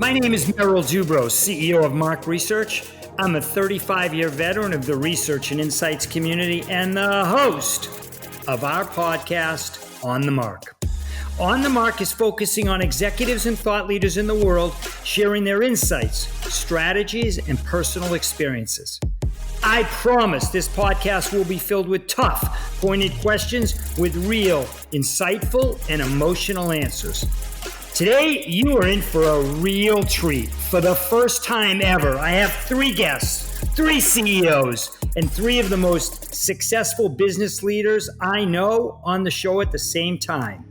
My name is Merrill, CEO of Mark Research. I'm a 35-year veteran of the research and insights community and the host of our podcast, On the Mark. On the Mark is focusing on executives and thought leaders in the world sharing their insights, strategies, and personal experiences. I promise this podcast will be filled with tough, pointed questions with real, insightful, and emotional answers. Today, you are in for a real treat. For the first time ever, I have 3 guests, 3 CEOs, and 3 of the most successful business leaders I know on the show at the same time.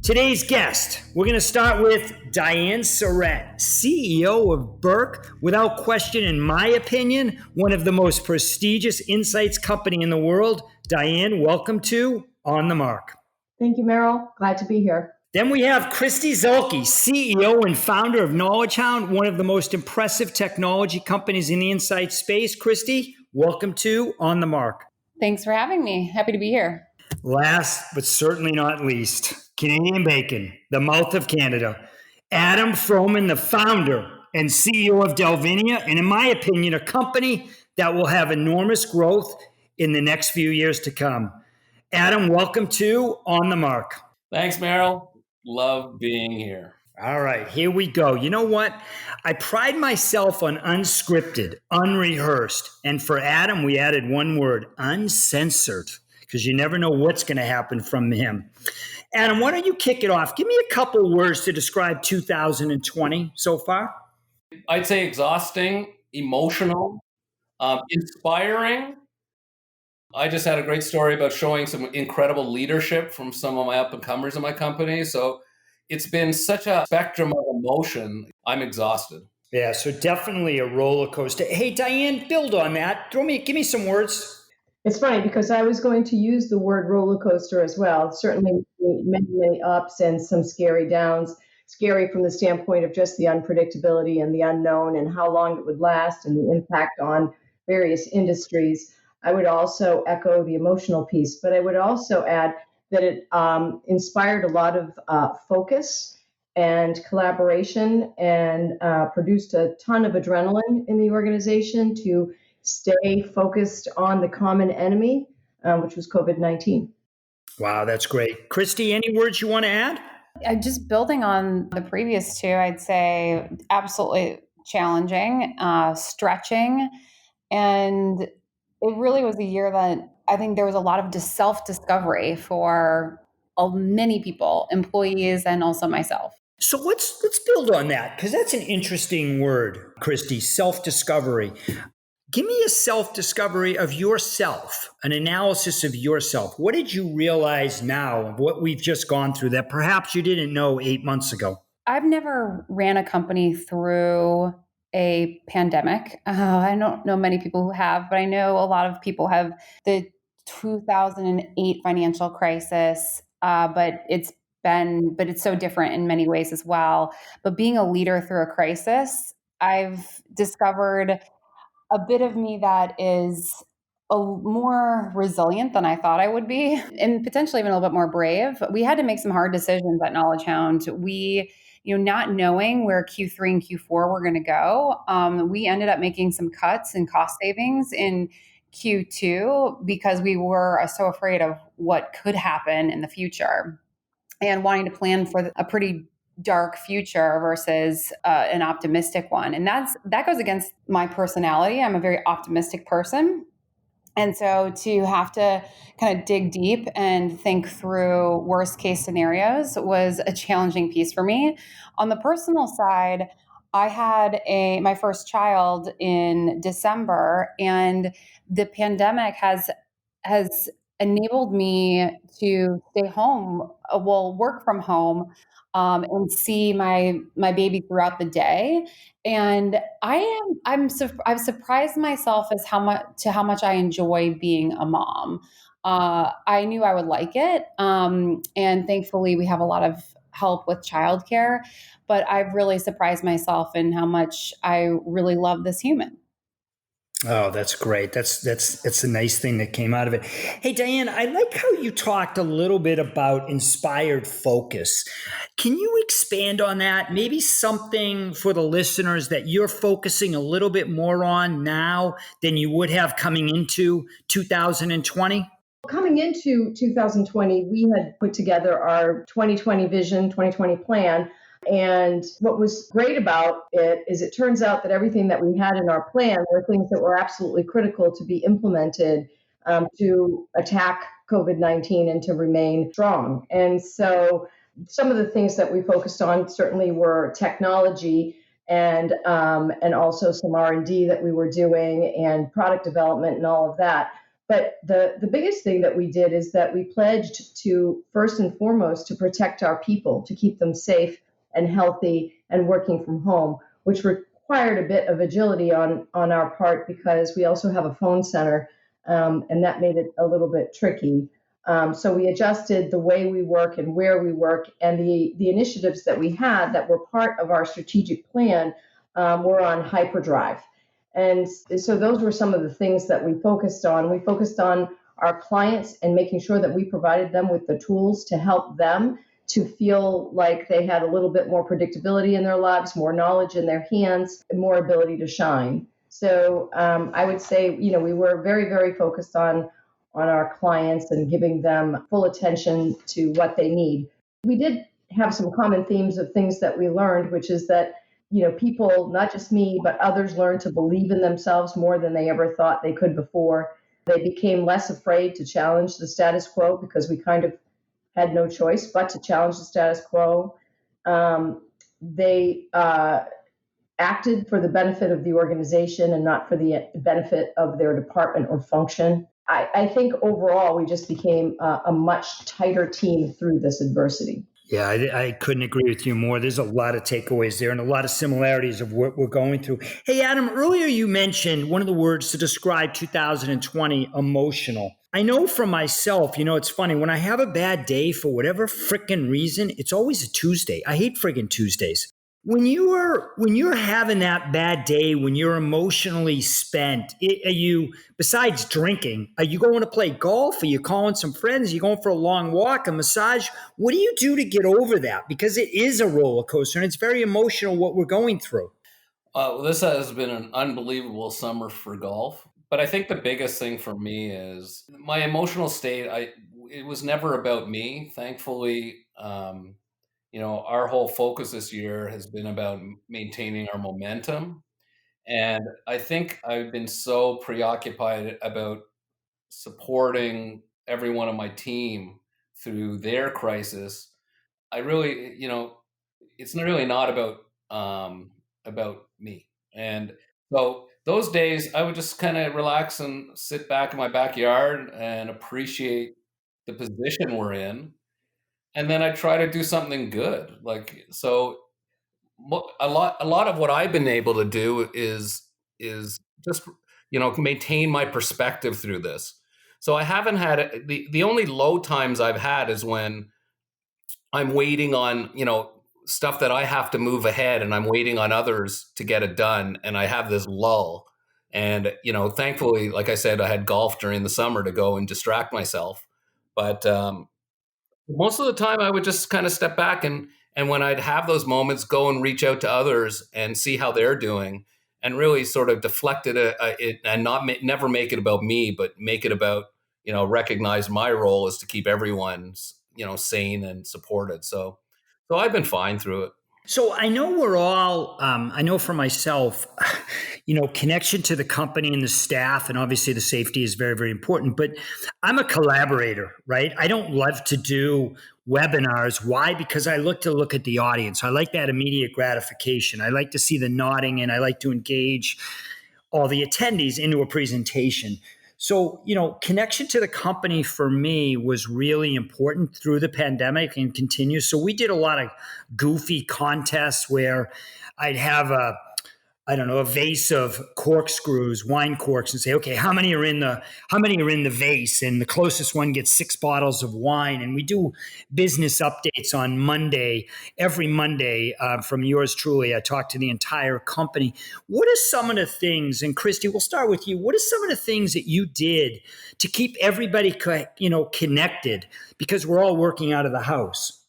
Today's guest, we're going to start with Diane Surette, CEO of Burke. Without question, in my opinion, one of the most prestigious insights company in the world. Diane, welcome to On the Mark. Thank you, Merrill. Glad to be here. Then we have Kristi, CEO and founder of KnowledgeHound, one of the most impressive technology companies in the insight space. Kristi, welcome to On the Mark. Thanks for having me. Happy to be here. Last, but certainly not least, Canadian Bacon, the mouth of Canada. Adam Froman, the founder and CEO of Delvinia, and in my opinion, a company that will have enormous growth in the next few years to come. Adam, welcome to On the Mark. Thanks, Merrill. Love being here. All right, here we go. You know what? I pride myself on unscripted, unrehearsed. And for Adam, we added one word, uncensored, because you never know what's going to happen from him. Adam, why don't you kick it off? Give me a couple words to describe 2020 so far. I'd say exhausting, emotional, inspiring. I just had a great story about showing some incredible leadership from some of my up-and-comers in my company. So it's been such a spectrum of emotion. I'm exhausted. Yeah, so definitely a roller coaster. Hey, Diane, build on that. Give me some words. It's funny because I was going to use the word roller coaster as well. Certainly many ups and some scary downs. Scary from the standpoint of just the unpredictability and the unknown and how long it would last and the impact on various industries. I would also echo the emotional piece, but I would also add that it inspired a lot of focus and collaboration and produced a ton of adrenaline in the organization to stay focused on the common enemy, which was COVID-19. Wow, that's great. Kristi, any words you want to add? Just building on the previous 2, I'd say absolutely challenging, stretching, and it really was a year that I think there was a lot of self-discovery for many people, employees, and also myself. So let's build on that, because that's an interesting word, Kristi, self-discovery. Give me a self-discovery of yourself, an analysis of yourself. What did you realize now of what we've just gone through that perhaps you didn't know 8 months ago? I've never ran a company through a pandemic. I don't know many people who have, but I know a lot of people have. The 2008 financial crisis, but it's so different in many ways as well. But being a leader through a crisis, I've discovered a bit of me that is more resilient than I thought I would be, and potentially even a little bit more brave. We had to make some hard decisions at KnowledgeHound. We, not knowing where Q3 and Q4 were going to go, we ended up making some cuts and cost savings in Q2 because we were so afraid of what could happen in the future and wanting to plan for a pretty dark future versus an optimistic one. And that goes against my personality. I'm a very optimistic person. And so to have to kind of dig deep and think through worst case scenarios was a challenging piece for me. On the personal side, I had my first child in December, and the pandemic has enabled me to stay home, work from home, and see my baby throughout the day. And I've surprised myself as how much I enjoy being a mom. I knew I would like it, and thankfully we have a lot of help with childcare. But I've really surprised myself in how much I really love this human. Oh, that's great. That's a nice thing that came out of it. Hey, Diane, I like how you talked a little bit about inspired focus. Can you expand on that? Maybe something for the listeners that you're focusing a little bit more on now than you would have coming into 2020? Coming into 2020, we had put together our 2020 vision, 2020 plan. And what was great about it is it turns out that everything that we had in our plan were things that were absolutely critical to be implemented to attack COVID-19 and to remain strong. And so some of the things that we focused on certainly were technology and also some R&D that we were doing and product development and all of that. But the biggest thing that we did is that we pledged to, first and foremost, to protect our people, to keep them safe and healthy and working from home, which required a bit of agility on our part because we also have a phone center, and that made it a little bit tricky. So we adjusted the way we work and where we work, and the initiatives that we had that were part of our strategic plan were on hyperdrive. And so those were some of the things that we focused on. We focused on our clients and making sure that we provided them with the tools to help them to feel like they had a little bit more predictability in their lives, more knowledge in their hands, and more ability to shine. So I would say, we were very, very focused on our clients and giving them full attention to what they need. We did have some common themes of things that we learned, which is that people, not just me, but others learned to believe in themselves more than they ever thought they could before. They became less afraid to challenge the status quo because we kind of had no choice but to challenge the status quo. They acted for the benefit of the organization and not for the benefit of their department or function. I think overall, we just became a much tighter team through this adversity. Yeah, I couldn't agree with you more. There's a lot of takeaways there and a lot of similarities of what we're going through. Hey, Adam, earlier you mentioned one of the words to describe 2020, emotional. I know for myself, it's funny, when I have a bad day for whatever frickin' reason, it's always a Tuesday. I hate friggin' Tuesdays. When you're having that bad day, when you're emotionally spent, are you, besides drinking, are you going to play golf? Are you calling some friends? Are you going for a long walk, a massage? What do you do to get over that? Because it is a roller coaster and it's very emotional what we're going through. This has been an unbelievable summer for golf. But I think the biggest thing for me is my emotional state. It was never about me. Thankfully, our whole focus this year has been about maintaining our momentum. And I think I've been so preoccupied about supporting everyone on my team through their crisis. I really, it's really not about me. And so those days I would just kind of relax and sit back in my backyard and appreciate the position we're in. And then I try to do something good. A lot of what I've been able to do is just maintain my perspective through this. So I haven't had the only low times I've had is when I'm waiting on stuff that I have to move ahead, and I'm waiting on others to get it done, and I have this lull. And thankfully, like I said, I had golf during the summer to go and distract myself. But most of the time I would just kind of step back and when I'd have those moments, go and reach out to others and see how they're doing, and really sort of deflect it and never make it about me, but make it about, recognize my role is to keep everyone, sane and supported. So I've been fine through it. So I know we're all, I know for myself, connection to the company and the staff, and obviously the safety is very, very important, but I'm a collaborator, right? I don't love to do webinars. Why? Because I look at the audience. I like that immediate gratification. I like to see the nodding, and I like to engage all the attendees into a presentation. So, connection to the company for me was really important through the pandemic and continues. So we did a lot of goofy contests where I'd have I don't know, a vase of corkscrews, wine corks, and say, okay, how many are in the vase? And the closest one gets 6 bottles of wine. And we do business updates on Monday, every Monday, from yours truly. I talk to the entire company. What are some of the things, and Kristi, we'll start with you. What are some of the things that you did to keep everybody, connected? Because we're all working out of the house.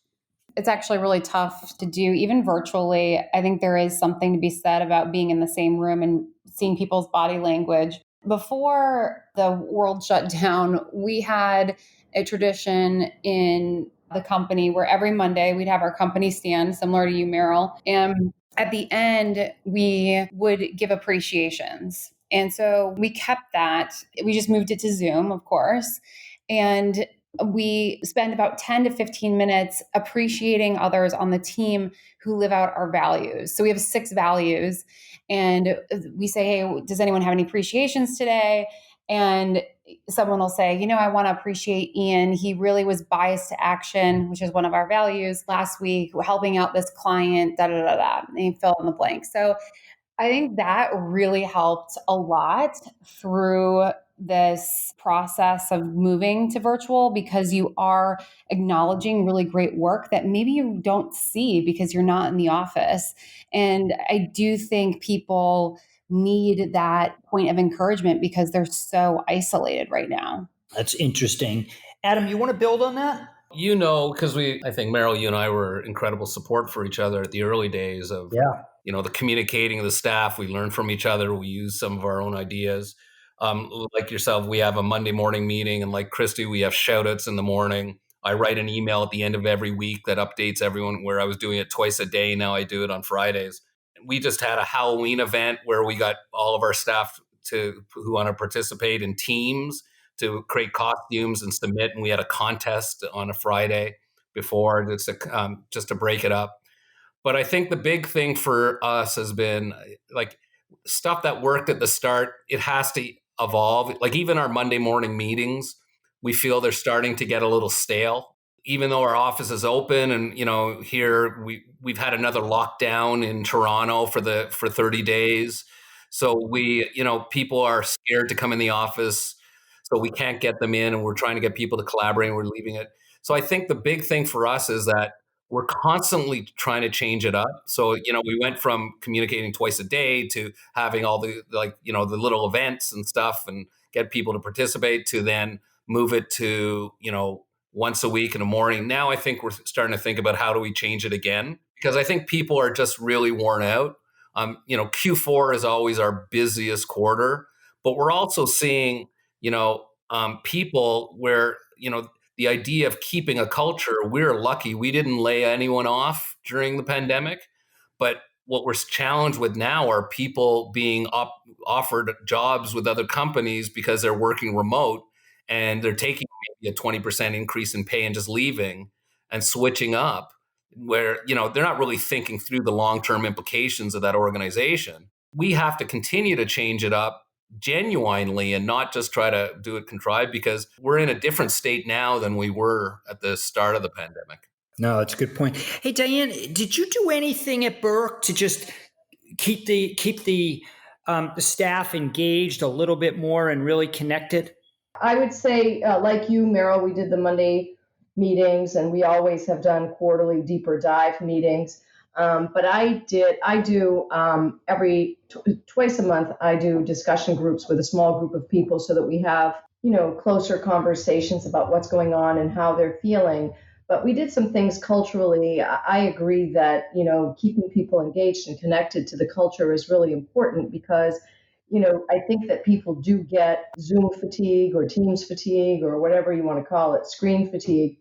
It's actually really tough to do, even virtually. I think there is something to be said about being in the same room and seeing people's body language. Before the world shut down, we had a tradition in the company where every Monday we'd have our company stand, similar to you, Merrill. And at the end, we would give appreciations. And so we kept that. We just moved it to Zoom, of course. And we spend about 10 to 15 minutes appreciating others on the team who live out our values. So we have 6 values, and we say, hey, does anyone have any appreciations today? And someone will say, I want to appreciate Ian. He really was biased to action, which is one of our values, last week, helping out this client, da, da, da, da, and you fill in the blank. So I think that really helped a lot through this process of moving to virtual, because you are acknowledging really great work that maybe you don't see because you're not in the office. And I do think people need that point of encouragement because they're so isolated right now. That's interesting. Adam, you want to build on that? Because I think Merrill, you and I were incredible support for each other at the early days of, the communicating of the staff. We learned from each other. We used some of our own ideas. Like yourself, we have a Monday morning meeting, and like Kristi, we have shout outs in the morning. I write an email at the end of every week that updates everyone, where I was doing it twice a day. Now I do it on Fridays. We just had a Halloween event where we got all of our staff who want to participate in teams to create costumes and submit. And we had a contest on a Friday before just to break it up. But I think the big thing for us has been like stuff that worked at the start. It has to evolve. Like even our Monday morning meetings, we feel they're starting to get a little stale. Even though our office is open, and here we've had another lockdown in Toronto for 30 days. So people are scared to come in the office. So we can't get them in, and we're trying to get people to collaborate, and we're leaving it. So I think the big thing for us is that we're constantly trying to change it up. So, we went from communicating twice a day to having all the the little events and stuff and get people to participate, to then move it to, once a week in the morning. Now I think we're starting to think about how do we change it again, because I think people are just really worn out. Q4 is always our busiest quarter, but we're also seeing people where, the idea of keeping a culture, we're lucky we didn't lay anyone off during the pandemic. But what we're challenged with now are people being offered jobs with other companies because they're working remote, and they're taking maybe a 20% increase in pay and just leaving and switching up, where, they're not really thinking through the long-term implications of that organization. We have to continue to change it up genuinely and not just try to do it contrived, because we're in a different state now than we were at the start of the pandemic. No, that's a good point. Hey, Diane, did you do anything at Burke to just keep the staff engaged a little bit more and really connected? I would say, like you, Merrill, we did the Monday meetings, and we always have done quarterly deeper dive meetings. But I do twice a month, I do discussion groups with a small group of people so that we have, closer conversations about what's going on and how they're feeling. But we did some things culturally. I agree that, keeping people engaged and connected to the culture is really important, because, I think that people do get Zoom fatigue or Teams fatigue or whatever you want to call it, screen fatigue.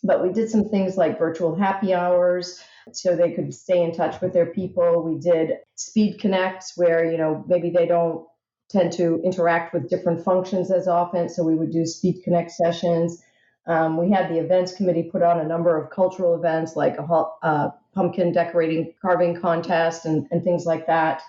But we did some things like virtual happy hours so they could stay in touch with their people. We did speed connects where, maybe they don't tend to interact with different functions as often. So we would do speed connect sessions. We had the events committee put on a number of cultural events like a pumpkin decorating carving contest and things like that.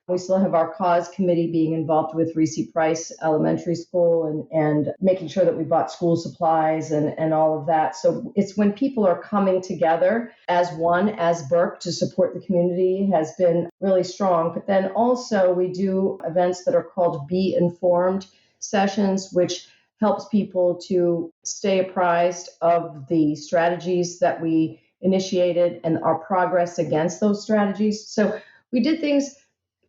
We still have our cause committee being involved with Reese Price Elementary School and making sure that we bought school supplies and all of that. So it's when people are coming together as one, as Burke, to support the community has been really strong. But then also we do events that are called Be Informed sessions, which helps people to stay apprised of the strategies that we initiated and our progress against those strategies. So we did things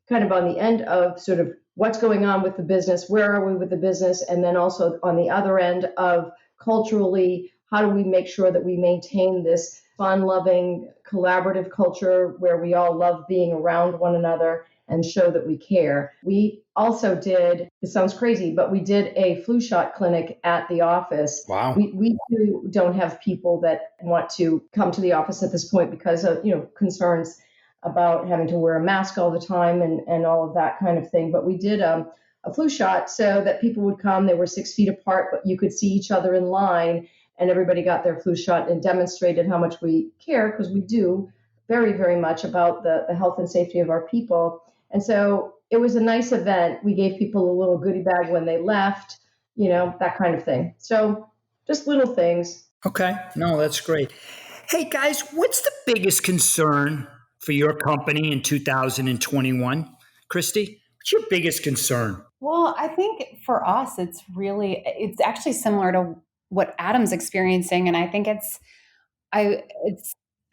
kind of on the end of sort of what's going on with the business, where are we with the business, and then also on the other end of culturally, how do we make sure that we maintain this fun-loving, collaborative culture where we all love being around one another and show that we care. We also did, it sounds crazy, but we did a flu shot clinic at the office. Wow. We don't have people that want to come to the office at this point because of, concerns about having to wear a mask all the time and all of that kind of thing. But we did a flu shot so that people would come. They were 6 feet apart, but you could see each other in line, and everybody got their flu shot and demonstrated how much we care, because we do very, very much about the health and safety of our people. And so it was a nice event. We gave people a little goodie bag when they left, that kind of thing. So just little things. Okay. No, that's great. Hey, guys, what's the biggest concern for your company in 2021? Kristi, what's your biggest concern? Well, I think for us, it's actually similar to what Adam's experiencing. And I think it's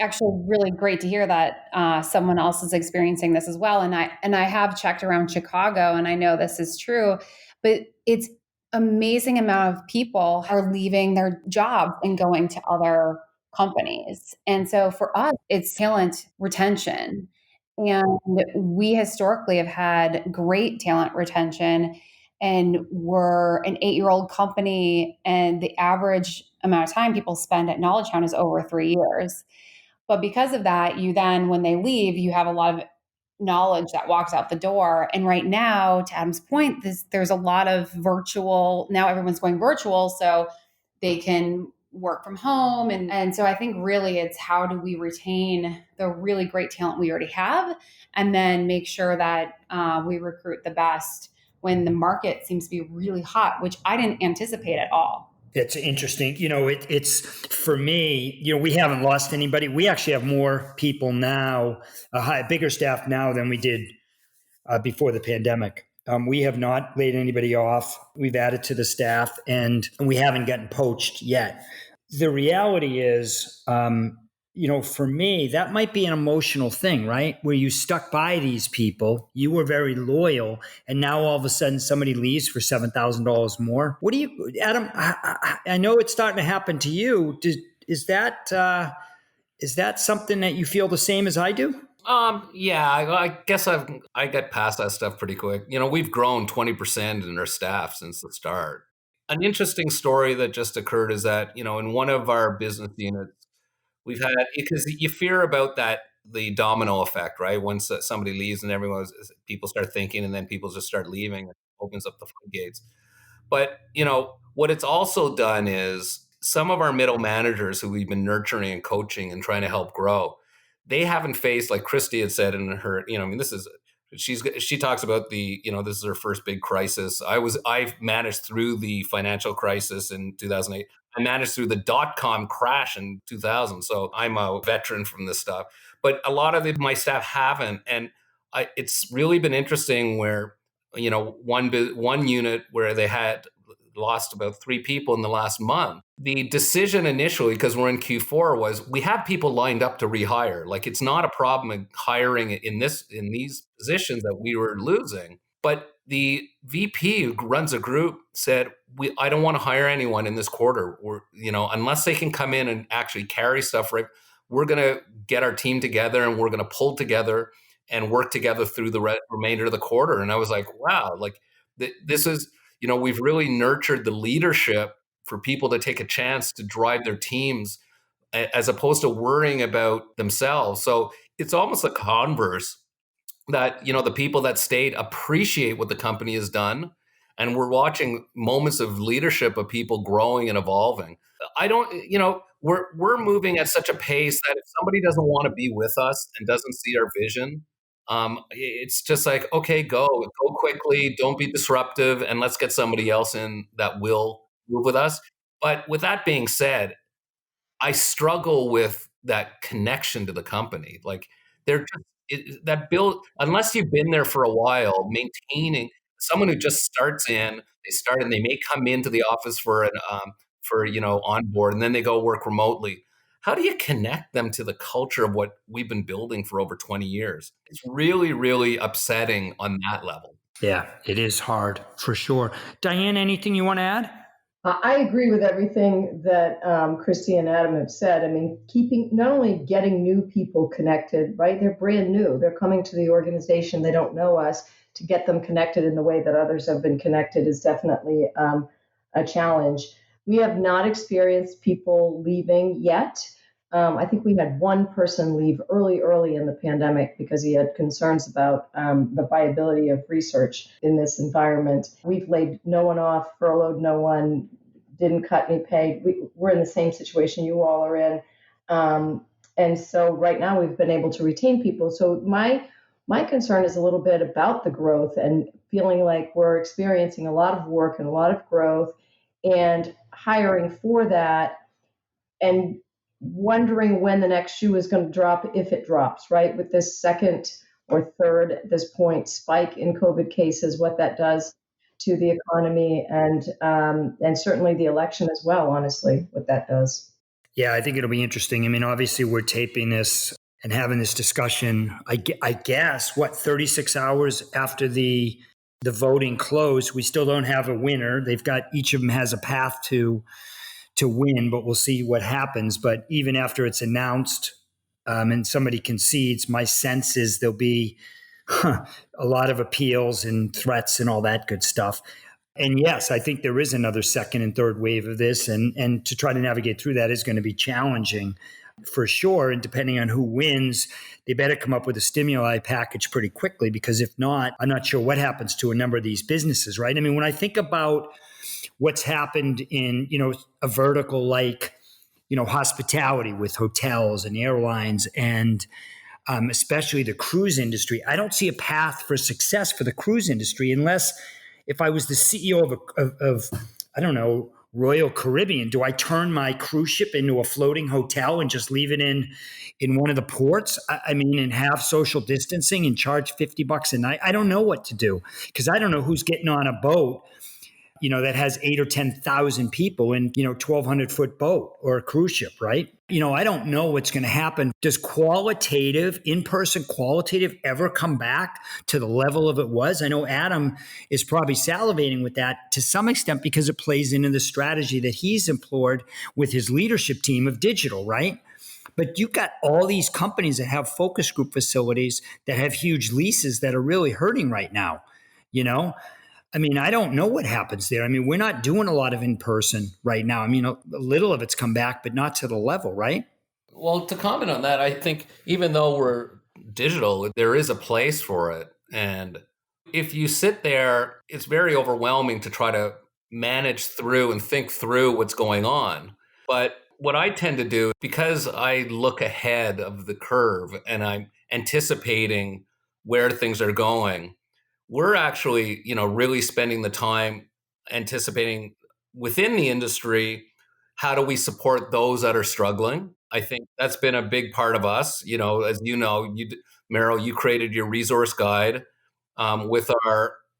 actually really great to hear that someone else is experiencing this as well. And I have checked around Chicago, and I know this is true, but it's amazing amount of people are leaving their jobs and going to other companies. And so for us, it's talent retention. And we historically have had great talent retention, and we're an 8-year-old company, and the average amount of time people spend at KnowledgeHound is over 3 years. But because of that, you then, when they leave, you have a lot of knowledge that walks out the door. And right now, to Adam's point, there's a lot of virtual, now everyone's going virtual, so they can work from home. And so I think really it's how do we retain the really great talent we already have, and then make sure that we recruit the best when the market seems to be really hot, which I didn't anticipate at all. It's interesting. It's for me, we haven't lost anybody. We actually have more people now, a bigger staff now than we did before the pandemic. We have not laid anybody off. We've added to the staff, and we haven't gotten poached yet. The reality is, for me, that might be an emotional thing, right? Where you stuck by these people, you were very loyal, and now all of a sudden somebody leaves for $7,000 more. What do you, Adam? I know it's starting to happen to you. Is that something that you feel the same as I do? Yeah, I guess I get past that stuff pretty quick. We've grown 20% in our staff since the start. An interesting story that just occurred is that, in one of our business units, we've had, because you fear about the domino effect, right? Once somebody leaves and people start thinking, and then people just start leaving, it opens up the floodgates. But, what it's also done is some of our middle managers who we've been nurturing and coaching and trying to help grow, they haven't faced, like Kristi had said in her, she talks about this is her first big crisis. I managed through the financial crisis in 2008. I managed through the .com crash in 2000. So I'm a veteran from this stuff, but a lot of my staff haven't. And it's really been interesting where, one unit where they had lost about 3 people in the last month. The decision initially, because we're in Q4, was we have people lined up to rehire. Like, it's not a problem in hiring in these positions that we were losing. But the VP who runs a group said, I don't want to hire anyone in this quarter. Unless they can come in and actually carry stuff, right? We're going to get our team together, and we're going to pull together and work together through the remainder of the quarter. And I was like, wow, this is, we've really nurtured the leadership for people to take a chance to drive their teams as opposed to worrying about themselves. So it's almost a converse that, the people that stayed appreciate what the company has done. And we're watching moments of leadership of people growing and evolving. We're moving at such a pace that if somebody doesn't want to be with us and doesn't see our vision, It's just like, okay, go quickly, don't be disruptive, and let's get somebody else in that will move with us. But with that being said, I struggle with that connection to the company. Like they're just that build unless you've been there for a while, maintaining someone who just starts in, they start and they may come into the office for an for on board, and then they go work remotely. How do you connect them to the culture of what we've been building for over 20 years? It's really, really upsetting on that level. Yeah, it is hard for sure. Diane, anything you want to add? I agree with everything that Kristi and Adam have said. I mean, not only getting new people connected, right? They're brand new. They're coming to the organization. They don't know us. To get them connected in the way that others have been connected is definitely a challenge. We have not experienced people leaving yet. I think we had one person leave early in the pandemic because he had concerns about the viability of research in this environment. We've laid no one off, furloughed no one, didn't cut any pay. We're in the same situation you all are in. And so right now we've been able to retain people. So my concern is a little bit about the growth and feeling like we're experiencing a lot of work and a lot of growth and hiring for that and wondering when the next shoe is going to drop, if it drops, right? With this second or third at this point spike in COVID cases, what that does to the economy and certainly the election as well, honestly, what that does. Yeah, I think it'll be interesting. I mean, obviously we're taping this and having this discussion, I guess, 36 hours after the voting closed. We still don't have a winner. Each of them has a path to win, but we'll see what happens. But even after it's announced and somebody concedes, my sense is there'll be a lot of appeals and threats and all that good stuff. And yes, I think there is another second and third wave of this. And to try to navigate through that is going to be challenging for sure. And depending on who wins, they better come up with a stimuli package pretty quickly, because if not, I'm not sure what happens to a number of these businesses, right? I mean, when I think about what's happened in, a vertical like, hospitality with hotels and airlines and especially the cruise industry, I don't see a path for success for the cruise industry unless if I was the CEO of I don't know, Royal Caribbean, do I turn my cruise ship into a floating hotel and just leave it in one of the ports? I mean, and have social distancing and charge $50 a night? I don't know what to do because I don't know who's getting on a boat that has 8,000 or 10,000 people in, 1,200-foot boat or a cruise ship, right? I don't know what's going to happen. Does in-person qualitative ever come back to the level of it was? I know Adam is probably salivating with that to some extent because it plays into the strategy that he's employed with his leadership team of digital, right? But you've got all these companies that have focus group facilities that have huge leases that are really hurting right now, I mean, I don't know what happens there. I mean, we're not doing a lot of in-person right now. I mean, a little of it's come back, but not to the level, right? Well, to comment on that, I think even though we're digital, there is a place for it. And if you sit there, it's very overwhelming to try to manage through and think through what's going on. But what I tend to do, because I look ahead of the curve and I'm anticipating where things are going, we're actually, really spending the time anticipating within the industry, how do we support those that are struggling? I think that's been a big part of us. As Merrill, you created your resource guide with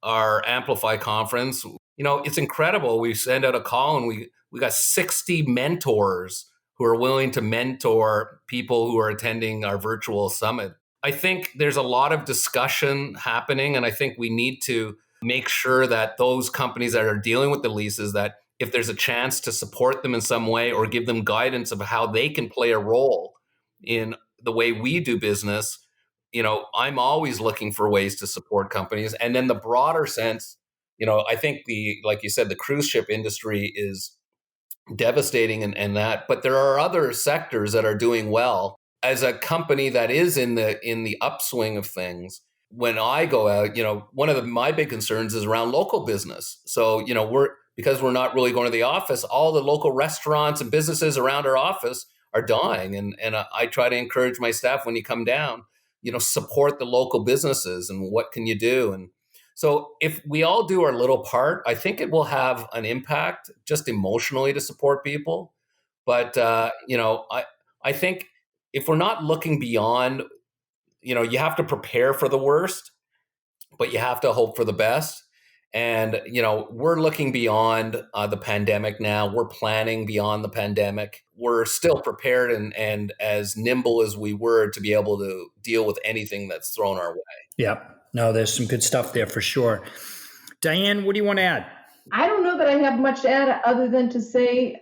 our Amplify conference. It's incredible. We send out a call and we got 60 mentors who are willing to mentor people who are attending our virtual summit. I think there's a lot of discussion happening, and I think we need to make sure that those companies that are dealing with the leases, that if there's a chance to support them in some way or give them guidance of how they can play a role in the way we do business, I'm always looking for ways to support companies. And then the broader sense, I think like you said, the cruise ship industry is devastating and that, but there are other sectors that are doing well. As a company that is in the upswing of things, when I go out, one of my big concerns is around local business. So, because we're not really going to the office, all the local restaurants and businesses around our office are dying. And I try to encourage my staff when you come down, support the local businesses and what can you do? And so if we all do our little part, I think it will have an impact just emotionally to support people. But, I think if we're not looking beyond, you have to prepare for the worst, but you have to hope for the best. And, we're looking beyond the pandemic now. We're planning beyond the pandemic. We're still prepared and as nimble as we were to be able to deal with anything that's thrown our way. Yep. No, there's some good stuff there for sure. Diane, what do you want to add? I don't know that I have much to add other than to say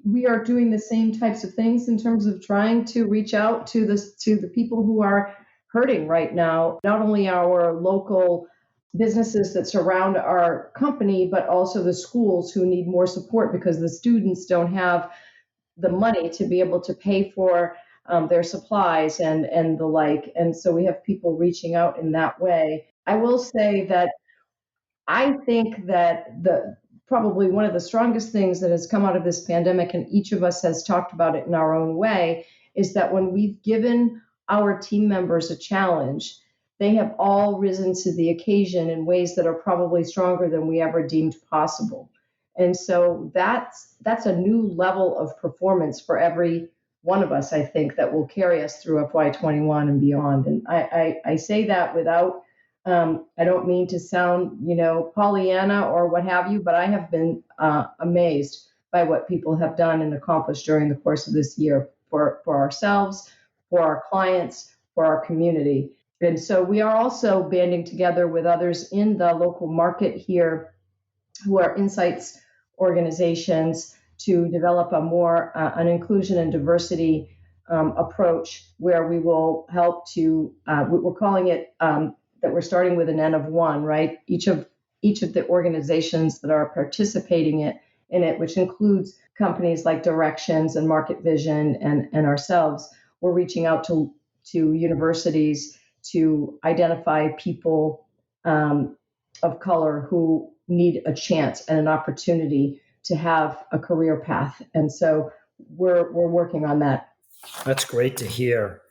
we are doing the same types of things in terms of trying to reach out to the people who are hurting right now, not only our local businesses that surround our company, but also the schools who need more support because the students don't have the money to be able to pay for their supplies and the like. And so we have people reaching out in that way. I will say that I think that probably one of the strongest things that has come out of this pandemic, and each of us has talked about it in our own way, is that when we've given our team members a challenge, they have all risen to the occasion in ways that are probably stronger than we ever deemed possible. And so that's a new level of performance for every one of us, I think, that will carry us through FY21 and beyond. And I say that without, I don't mean to sound, Pollyanna or what have you, but I have been amazed by what people have done and accomplished during the course of this year for ourselves, for our clients, for our community. And so we are also banding together with others in the local market here who are insights organizations to develop a more an inclusion and diversity approach where we will help to, we're calling it that we're starting with an N of one, right? Each of the organizations that are participating in it, which includes companies like Directions and Market Vision and ourselves, we're reaching out to universities to identify people of color who need a chance and an opportunity to have a career path. And so we're working on that. That's great to hear.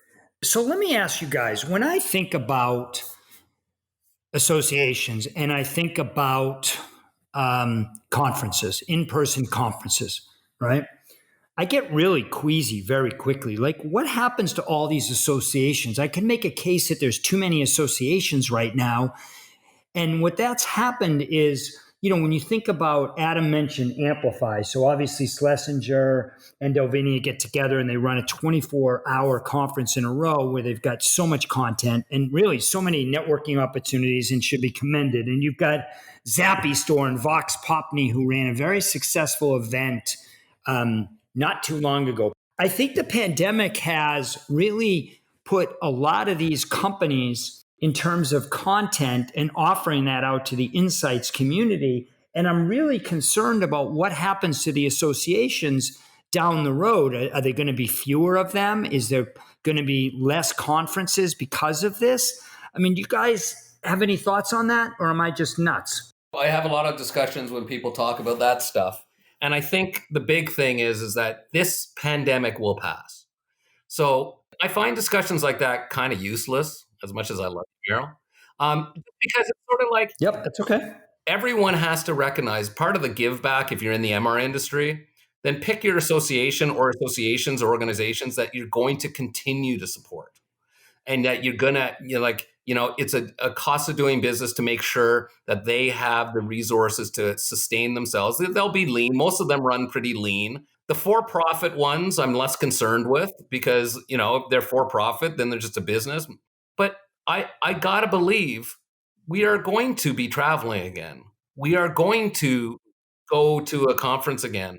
So let me ask you guys, when I think about associations and I think about conferences, in-person conferences, right? I get really queasy very quickly. Like, what happens to all these associations? I can make a case that there's too many associations right now. And what that's happened is, when you think about, Adam mentioned Amplify. So obviously Schlesinger and Delvinia get together and they run a 24-hour conference in a row where they've got so much content and really so many networking opportunities and should be commended. And you've got Zappy Store and Vox Popney, who ran a very successful event not too long ago. I think the pandemic has really put a lot of these companies in terms of content and offering that out to the insights community. And I'm really concerned about what happens to the associations down the road. Are there going to be fewer of them? Is there going to be less conferences because of this? I mean, do you guys have any thoughts on that, or am I just nuts? I have a lot of discussions when people talk about that stuff. And I think the big thing is that this pandemic will pass. So I find discussions like that kind of useless, as much as I love Merrill, because it's sort of like, yep, that's okay. Everyone has to recognize part of the give back. If you're in the MR industry, then pick your association or associations or organizations that you're going to continue to support, and that you're gonna, it's a cost of doing business to make sure that they have the resources to sustain themselves. They'll be lean. Most of them run pretty lean. The for-profit ones I'm less concerned with because, if they're for-profit, then they're just a business. But I gotta believe we are going to be traveling again. We are going to go to a conference again.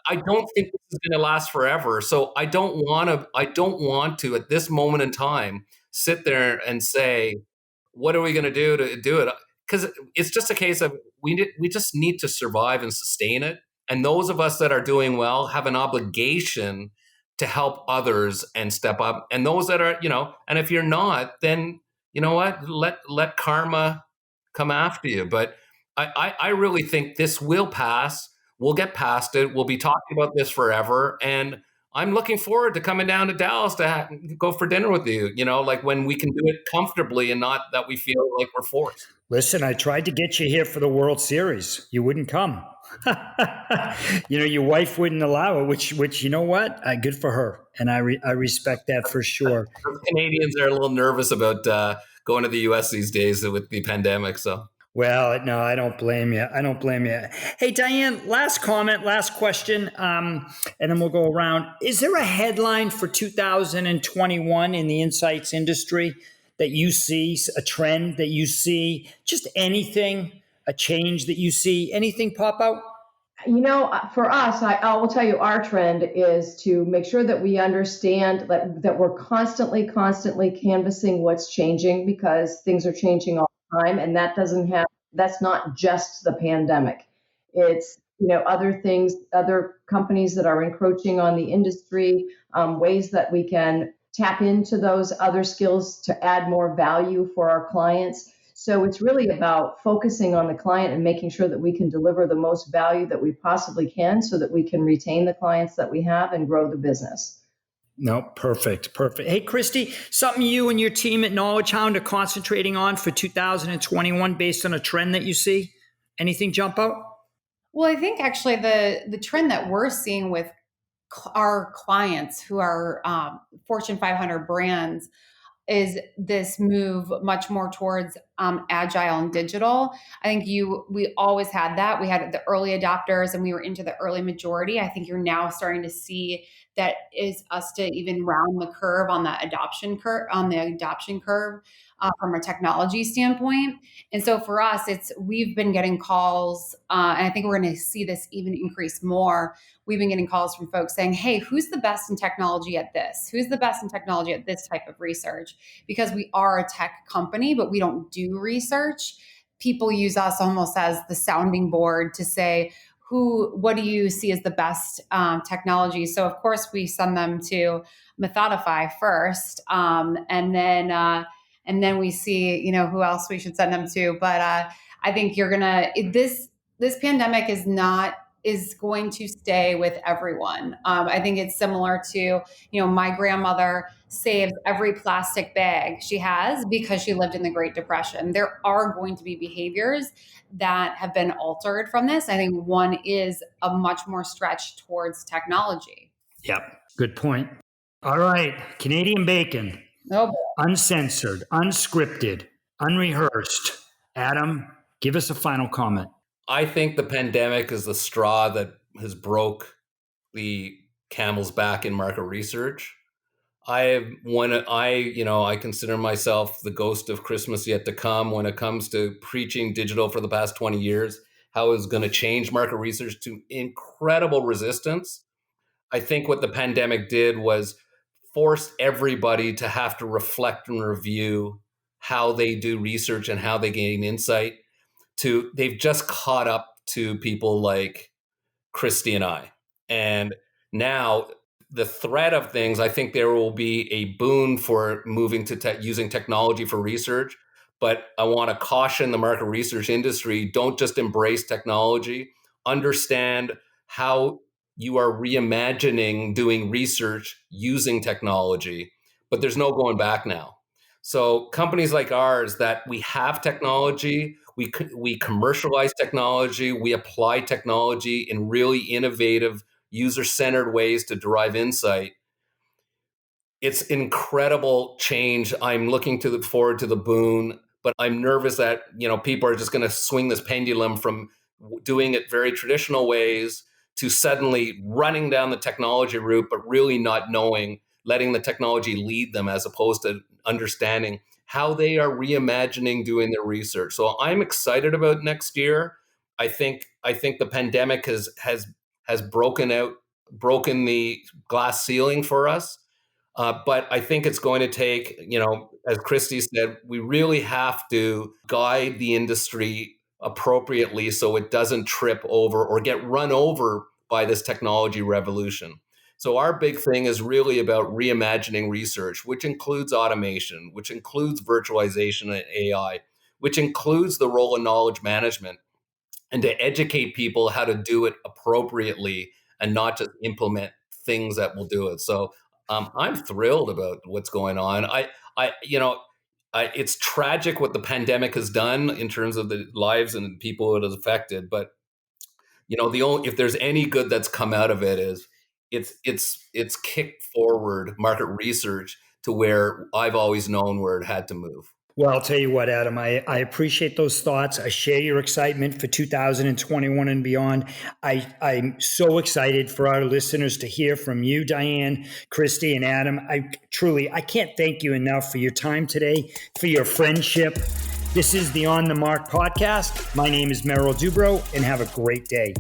I don't think this is going to last forever. So I don't want to at this moment in time sit there and say, what are we going to do it? Because it's just a case of we just need to survive and sustain it. And those of us that are doing well have an obligation to help others and step up. And those that are, and if you're not, then you know what? Let karma come after you. But I really think this will pass. We'll get past it. We'll be talking about this forever. And I'm looking forward to coming down to Dallas to go for dinner with you, like when we can do it comfortably and not that we feel like we're forced. Listen, I tried to get you here for the World Series. You wouldn't come. Your wife wouldn't allow it, which you know what? Good for her. And I respect that for sure. Canadians are a little nervous about going to the US these days with the pandemic. So. Well, no, I don't blame you. I don't blame you. Hey, Diane, last comment, last question, and then we'll go around. Is there a headline for 2021 in the insights industry that you see, a trend that you see, just anything, a change that you see, anything pop out? For us, I will tell you our trend is to make sure that we understand that we're constantly canvassing what's changing, because things are changing all the time. And that's not just the pandemic. It's, other things, other companies that are encroaching on the industry, ways that we can tap into those other skills to add more value for our clients. So it's really about focusing on the client and making sure that we can deliver the most value that we possibly can so that we can retain the clients that we have and grow the business. No, perfect. Hey, Kristi, something you and your team at KnowledgeHound are concentrating on for 2021 based on a trend that you see? Anything jump out? Well, I think actually the trend that we're seeing with our clients who are Fortune 500 brands is this move much more towards agile and digital. I think we always had that. We had the early adopters and we were into the early majority. I think you're now starting to see that is us to even round the curve on the adoption curve from a technology standpoint. And so for us, we've been getting calls, and I think we're going to see this even increase more. We've been getting calls from folks saying, hey, who's the best in technology at this? Who's the best in technology at this type of research? Because we are a tech company, but we don't do research. People use us almost as the sounding board to say, what do you see as the best technology? So of course we send them to Methodify first, and then we see, who else we should send them to. But I think this pandemic is going to stay with everyone. I think it's similar to, my grandmother saves every plastic bag she has because she lived in the Great Depression. There are going to be behaviors that have been altered from this. I think one is a much more stretch towards technology. Yep. Good point. All right. Canadian bacon. Oh, uncensored, unscripted, unrehearsed. Adam, give us a final comment. I think the pandemic is the straw that has broke the camel's back in market research. I consider myself the ghost of Christmas yet to come when it comes to preaching digital for the past 20 years, how it's going to change market research to incredible resistance. I think what the pandemic did was forced everybody to have to reflect and review how they do research and how they gain insight. They've just caught up to people like Kristi and I. And now the threat of things, I think there will be a boon for moving to using technology for research. But I want to caution the market research industry, don't just embrace technology, understand how you are reimagining doing research using technology, but there's no going back now. So companies like ours that we have technology, we commercialize technology, we apply technology in really innovative, user-centered ways to derive insight. It's incredible change. I'm looking forward to the boon, but I'm nervous that people are just going to swing this pendulum from doing it very traditional ways to suddenly running down the technology route, but really not knowing, letting the technology lead them as opposed to understanding how they are reimagining doing their research. So I'm excited about next year. I think the pandemic has broken the glass ceiling for us. But I think it's going to take, as Kristi said, we really have to guide the industry appropriately so it doesn't trip over or get run over by this technology revolution. So our big thing is really about reimagining research, which includes automation, which includes virtualization and AI, which includes the role of knowledge management, and to educate people how to do it appropriately and not just implement things that will do it. So I'm thrilled about what's going on. It's tragic what the pandemic has done in terms of the lives and people it has affected. But if there's any good that's come out of it is it's kicked forward market research to where I've always known where it had to move. Well, I'll tell you what, Adam, I appreciate those thoughts. I share your excitement for 2021 and beyond. I'm so excited for our listeners to hear from you, Diane, Kristi, and Adam. I can't thank you enough for your time today, for your friendship. This is the On the Mark podcast. My name is Merrill, and have a great day.